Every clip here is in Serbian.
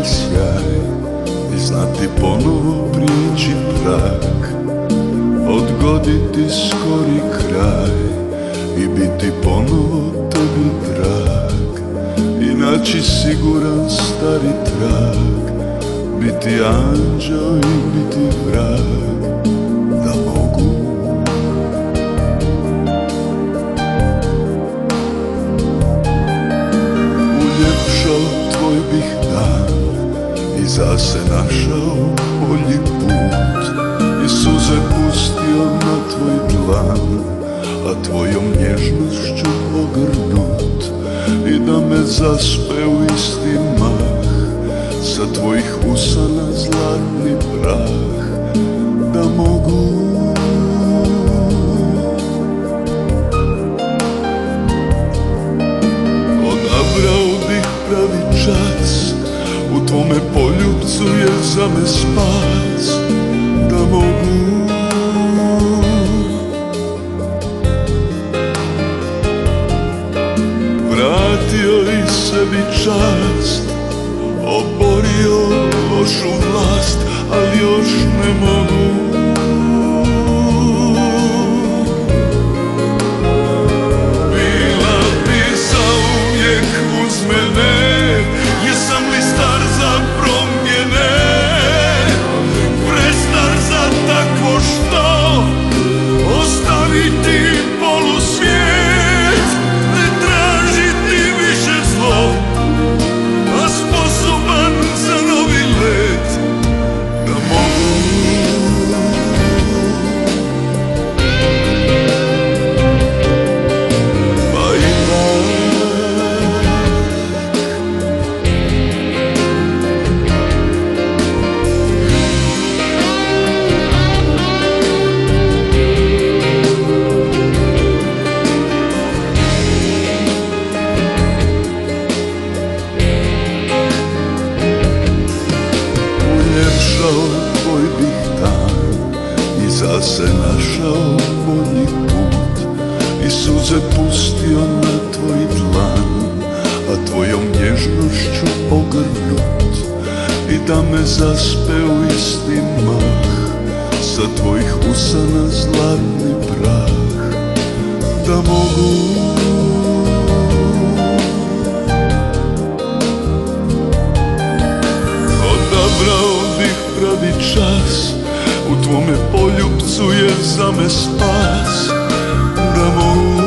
sjaj i znati ponovo prijeći prag, odgoditi skori kraj i biti ponovo tebi drag, i naći siguran stari trag, biti anđeo i biti vrag, da mogu. Uljepšao tvoj bih dan i za se našao bolji put, i suze pustio na tvoj dlan, a tvojom nježnošću ogrnut, i da me zaspe u isti mah, sa tvojih usana zlatni prah, da mogu. Odabrao bih pravi čas, u tvome poljubcu je za me spas, da mogu. Vratio i sebi čast, oborio lošu vlast, ali još ne mogu. Bila bi zauvijek uz mene, jesam li star za promjene, prestar za takvo što, ostaviti polusvijet, ne tražiti više zlo, a sposoban za novi let, da mogu. Pa uljepšao tvoj bih dan i za se našao bolji put, i suze pustio na tvoj dlan, a tvojom nježnošću ogrnut, i da me zaspe u isti mah, sa tvojih usana zlatni prah, da mogu. Odabrao bih pravi čas, u tvome poljubcu je za me spas, da mogu.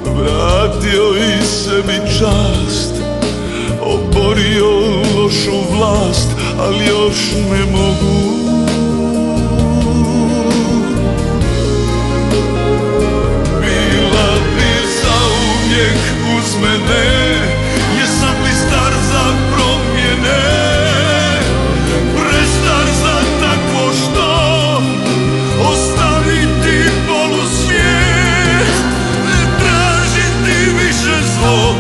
Vratio i sebi čast, oborio lošu vlast, ali još ne mogu. Bila bi zauvijek uz mene, jesam li star za promjene, prestar za takvo što, ostaviti polusvijet, ne tražiti više zlo,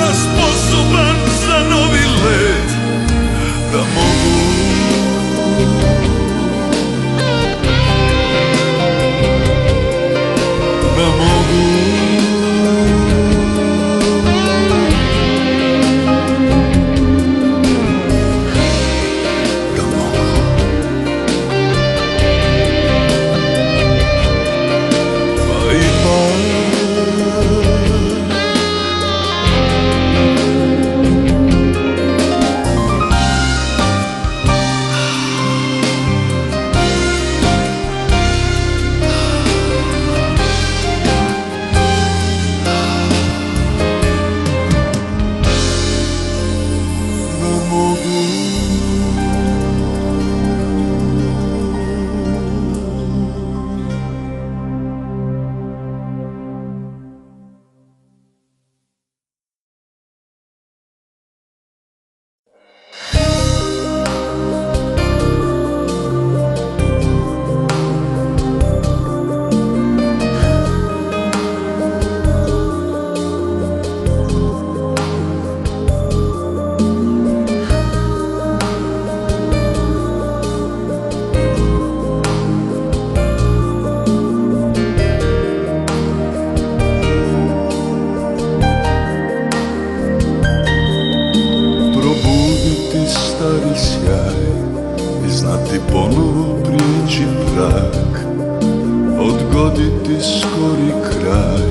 a sposoban za novi let, da mogu. Da mogu. stari sjaj i znati ponovo prijeći prag, odgoditi skori kraj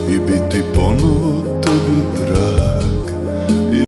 i biti ponovo tebi drag.